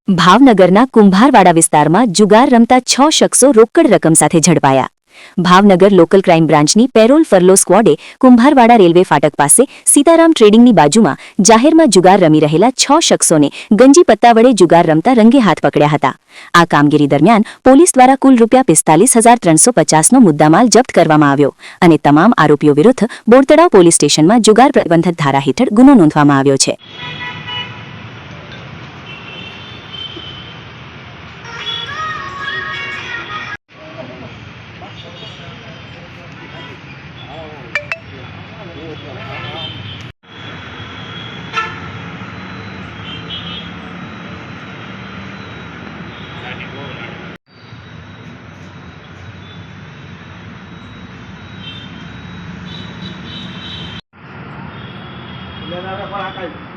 ભાવનગરના કુંભારવાડા વિસ્તારમાં જુગાર રમતા 6 શખ્સો રોકડ રકમ સાથે ઝડપાયા। ભાવનગર લોકલ ક્રાઇમ બ્રાન્ચની પેરોલ ફરલો સ્ક્વોડે કુંભારવાડા રેલવે ફાટક પાસે સીતારામ ટ્રેડિંગની બાજુમાં જાહેરમાં જુગાર રમી રહેલા 6 શખ્સોને ગંજી પત્તા વડે જુગાર રમતા રંગે હાથ પકડ્યા હતા। આ કામગીરી દરમિયાન પોલીસ દ્વારા કુલ ₹45,350નો મુદ્દામાલ જપ્ત કરવામાં આવ્યો અને તમામ આરોપીઓ વિરુદ્ધ બોરતળાવ પોલીસ સ્ટેશનમાં જુગાર પ્રબંધક ધારા હેઠળ ગુનો નોંધવામાં આવ્યો છે। લેનારા પણ આ કાઈ